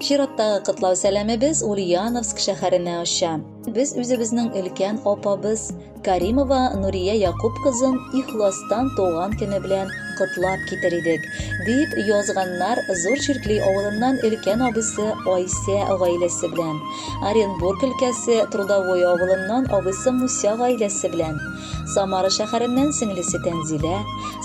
Чираттагы кытлау сәламебез Ульяновск шәһәренә оча. Без үзебезнең өлкән апабыз Каримова Нурия Якуб кызын ихластан туган көне белән кытлап китер идек, дип язганнар Зур Чиркли авылыннан өлкән абысы Айсә гаиләсе белән, Оренбург өлкәсе Трудовой авылыннан абысы Муся гаиләсе белән, Самара шәһәреннән сеңлесе Тәнзилә,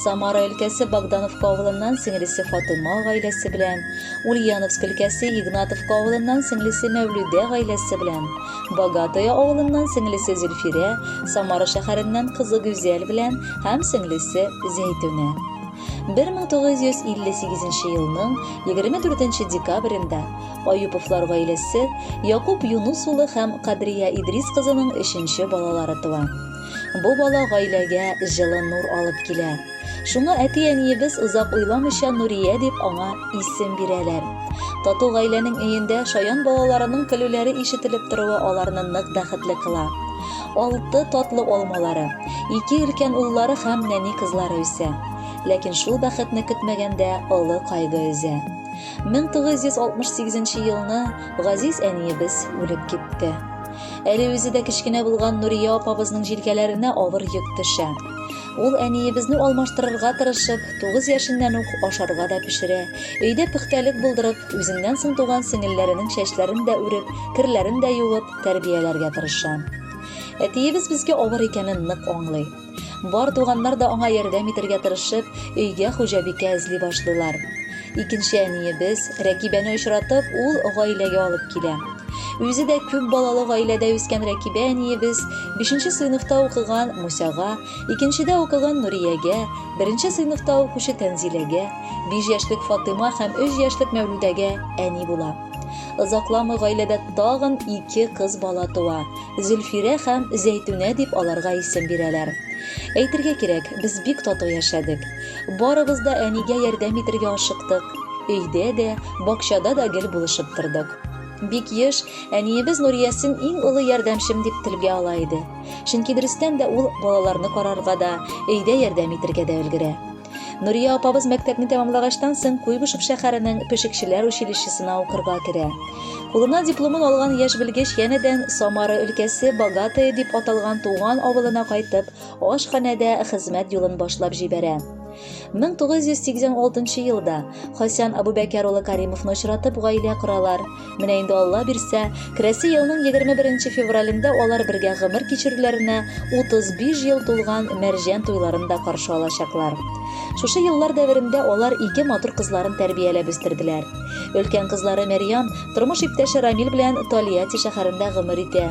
Самара өлкәсе Богдановка авылыннан сеңлесе Фатыма гаиләсе белән, Ульяновск өлкәсе Игнатовка авылыннан сеңлесе Мәүлүдә гаиләсе белән, Богатая авылыннан сеңлесе Зөлфирә, Самара шәһәреннән кызы Гүзәл белән һәм сеңлесе Зәйтүнә. 1958 елның 24 декабрендә Аюповлар гаиләсе Якуб Юнус улы һәм Кадрия Идрис кызының 3нче балалары туа. Бу бала гаиләгә җылы нур алып килә. Шуңа әти-әниебез озак уйламыйча Нурия дип аңа исем бирәләр. Тату гаиләнең өендә шаян балаларының көлүләре ишетелеп торуы аларны нык бәхетле кыла. 6 татлы алмалары, 2 өлкән уллары һәм нәни кызлары үсә. Ләкин шул бәхетне көтмәгәндә олы кайгы өзә. 1968 елны Газиз әниебез үлеп китте. Әле үзе дә кечкенә булган Нурия апабызның җилкәләренә авыр йөк төшә. Ул әниебезне алмаштырырга тырышып, 9 яшеннән ук ашарга да пешерә. Өйдә пөхтәлек булдырып, үзеннән соң туган сеңелләренең чәчләрен дә үреп, кирләрен дә юып, тәрбияләргә тырыша. Әтиебез безгә авыр икәнен нык аңлый. Бар туганнар да аңа ярдәм итәргә тырышып, өйгә хуҗабикә эзли башлыйлар. Икенче әниебез Рәкибәне очратып, ул гаиләгә алып килә. Үзе дә күп балалы гаиләдә үскән Рәкибә әниебез 5нче сыйныфта укыган Мусяга, 2нчедә укыган Нуриягә, 1нче сыйныфта укучы Тәнзиләгә, 5 яшьлек Фатыма һәм 3 яшьлек Мәүлүдәгә әни була. Озакламый гаиләдә тагын 2 кыз бала туа. Зөлфирә һәм Зәйтүнә дип аларга исем бирәләр. Әйтергә кирәк, без бик тату яшәдек. Барыбыз да әнигә ярдәм итәргә ашыктык. Өйдә дә, бакчада да гел булышып тордык. Бик еш әниебез Нуриясын иң олы ярдәмчем дип телгә ала иде. Чөнки дөрестән дә ул балаларны карарга да, өйдә ярдәм итәргә дә өлгерә. Нурия апабыз мәктәпне тәмамлагачтан соң Куйбышев шәһәренең пешекчеләр училищесына укырга керә. Кулына дипломын алган яшь белгеч янәдән Самара өлкәсе Богатая дип аталган туган авылына кайтып, ашханәдә хезмәт юлын башлап җибәрә. 1986 елда Хасан Абубәкер улы Каримовны очратып гаилә коралар. Менә инде Алла бирсә, кирәсе елның 21 февралендә алар бергә гомер кичерүләренә 35 ел тулган мәрҗән туйларын да каршы алачаклар. Шушы еллар дәверендә алар 2 матур кызларын тәрбияләп үстерделәр. Өлкән кызлары Мәрьям тормыш иптәше Рамил белән Талияти шәһәрендә гомер итә.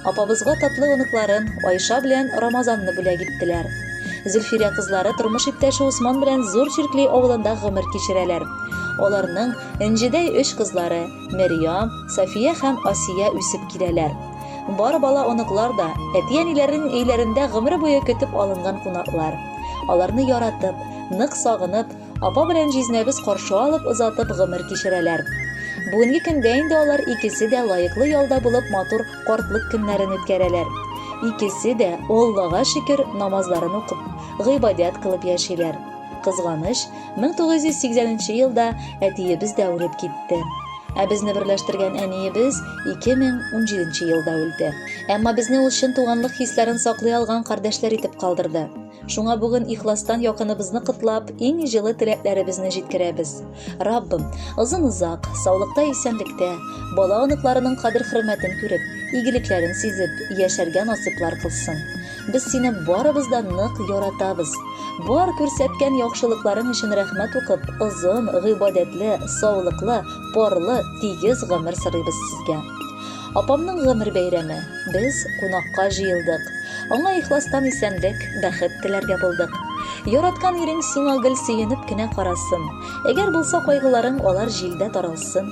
Апабызга татлы оныкларын Айша белән Рамазанны бүләк иттеләр. Зөлфирә кызлары тормыш иптәше Усман белән Зур Чиркли авылында гомер кичерәләр. Аларның энҗедәй 3 кызлары Мәрьям, Сафия һәм Асия үсеп киләләр. Бар бала оныклар да әти-әниләренең өйләрендә гомер буе көтеп алынган кунаклар. Аларны яратып, нык сагынып, апа белән җизнәбез каршы алып озатып гомер кичерәләр. Бүгенге көндә инде алар икесе дә лаеклы ялда булып матур картлык көннәрен үткәрәләр. Икесе дә Аллага шөкер намазларын укып, гыйбадәт кылып яшиләр. Кызганыч, 1980 елда әтиебез дә үлеп китте. Ә безне берләштергән әниебез 2017 елда үлде. Әмма безне ул чын туганлык хисләрен саклый алган кардәшләр итеп калдырды. Шуңа бүген ихластан якыныбызны кытлап, иң җылы теләкләребезне җиткерәбез. Раббым, озын-озак, саулыкта, исәнлектә, бала оныкларының кадер-хөрмәтен күреп, игелекләрен сизеп, яшәргә насыйплар кылсын. Без сине барыбыздан нык яратабыз. Бар күрсәткән яхшылыкларың өчен рәхмәт укып, озын, гыйбадәтле, саулыклы, парлы, тигез гомер сорыйбыз сезгә. Апамның гомер бәйрәме. Без кунакка җыелдык. Аңа ихластан исәнлек, бәхет теләргә булдык. Яраткан ирең сиңа гел сөенеп кенә карасын. Әгәр булса кайгыларың алар җилдә таралсын.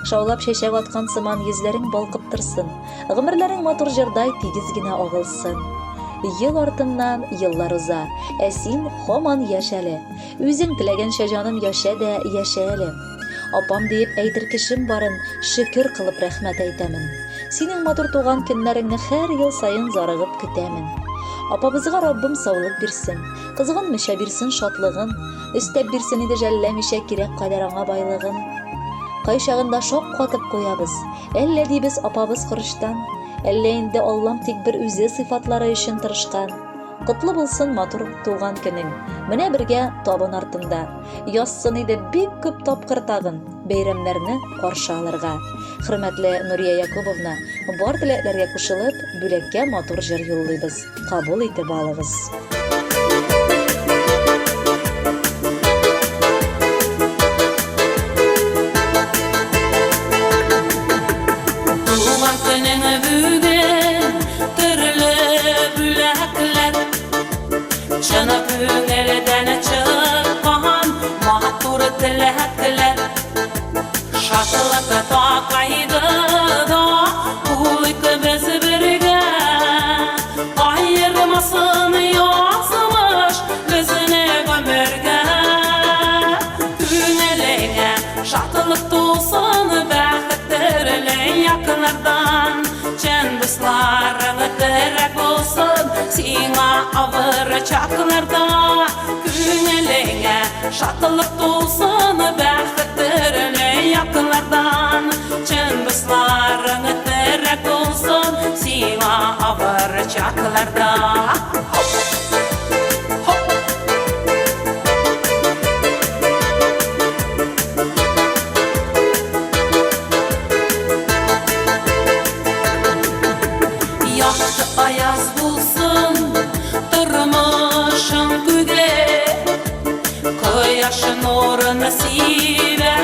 Шаулап чәчәк аткан сыман йөзләрең балкып торсын. Гомерләрең матур җырдай тигез генә агылсын. Ел артыннан еллар уза, ә син һаман яшәле. Үзең теләгәнчә җаным яшә дә яшә әле. Апам диеп әйтер кешем барын шөкер кылып рәхмәт әйтәмен. Синең матур туган көннәреңне һәр ел сайын зарыгып көтәмен. Апабызга Раббым саулык бирсен, кызганмыйча бирсен шатлыгын, өстәп бирсен иде жәлләмичә кирәк кадәр аңа байлыгын. Кайчагында шок катып куябыз. Әллә дибез апабыз кырыштан, әллә инде Аллам тик бер үзе сыйфатлары өчен тырышкан. Кутлы булсын матур туган көнең. Менә бергә табын артында. Язсын иде бик күп тапкыр тагын бәйрәмнәрне каршы алырга. Хөрмәтле Нурия Якубовна, бар теләкләргә кушылып, бүлеккә матур җыр юллыйбыз. Кабул итеп алыгыз. Şatılıkta taqaydı da Uyku bizi birge Ayırmasın yazmış Bizine ömürge Günelege Şatılık dolsun Bəxtdirle yakınlardan Çen dostlarını direk olsun Sina avır çaklarda Günelege Şatılık dolsun Bəxtdirle yakınlardan Çen dostlarını direk olsun Sina avır çaklarda Yaktı ayaz bulsun Durmuşum güge Koyaşın orunu sive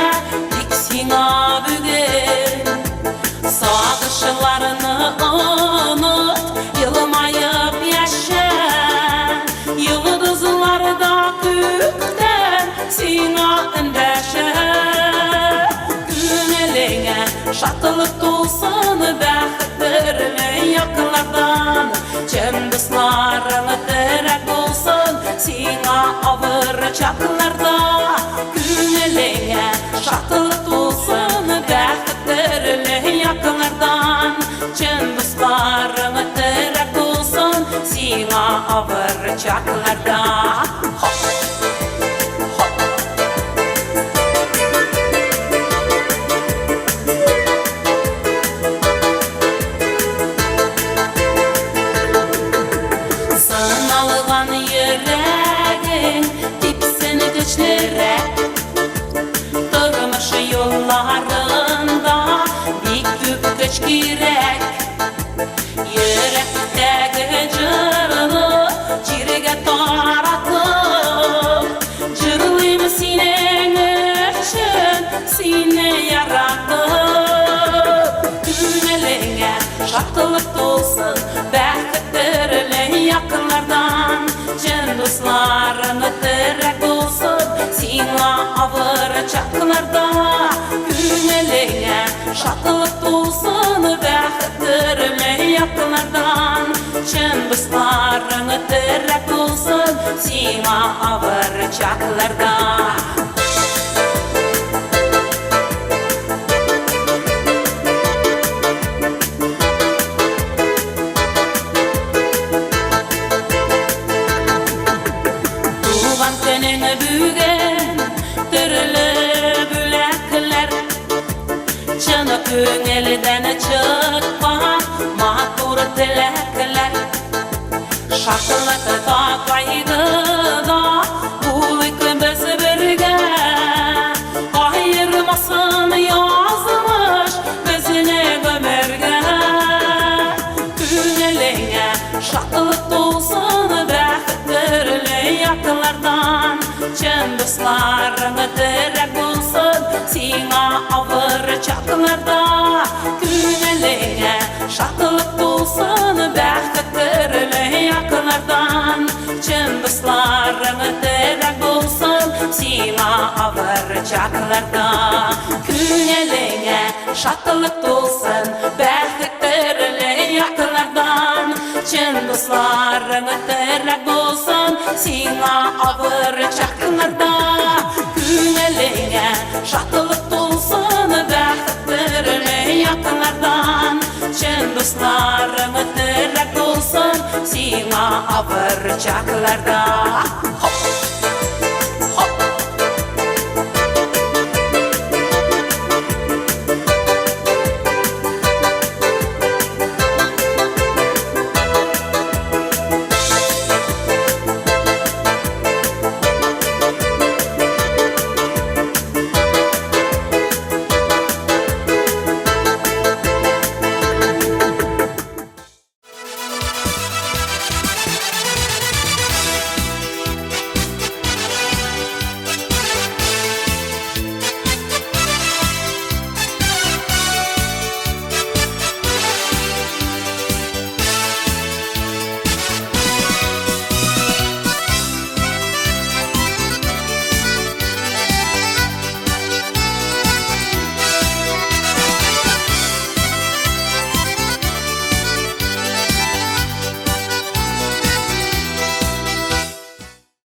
Diksina büge Sağışlarını unut Yılmayıp yaşa Yıldızlarda gökten Sina endeşe Güneline şatılık dolsun Bəxtdirle yakınlardan Çen dostlarını direk olsun Sina avır çaklarda Güneline şatılık dolsun Bəxtdirle yakınlardan Çen dostlarını direk olsun Sina avır çaklarda Sınalgan yüreğin Dipsini güçlürek Durmuş yollarında Bir küp güç girek Yürekteki cırlı Cirge taratıp Cırlıyım sinen için Sine yaratıp Güneline şartılık dolsun Bəxtdirle yakınlardan Çen dostlarını direk olsun Sina avır çaklarda Güneline şartılık dolsun Bəxtdirle yakınlardan Çen dostlarını direk olsun Sina avır çaklarda Tuğan könüne büyügen Türlü bülekler Çanı köngelinden çıkma Matur dilekler Şartılıkta taqaydı da Uyku bizi birge Ayırmasın yazmış Bizine ömürge Güneline şartılık dolsun Bəxtdirle yakınlardan Çen dostlarını direk olsun Sina avır çaklarda Güneline şartılık dolsun Bəxtdirle yakınlardan Çen dostlarını direk olsun Sina avır çaklarda Güneline şartılık dolsun Bəxtdirle yakınlardan Çen dostlarını direk olsun Sina avır çaklarda Güneline şartılık dolsun Bəxtdirle yakınlardan Çen dostlarını direk olsun Sina avır çaklarda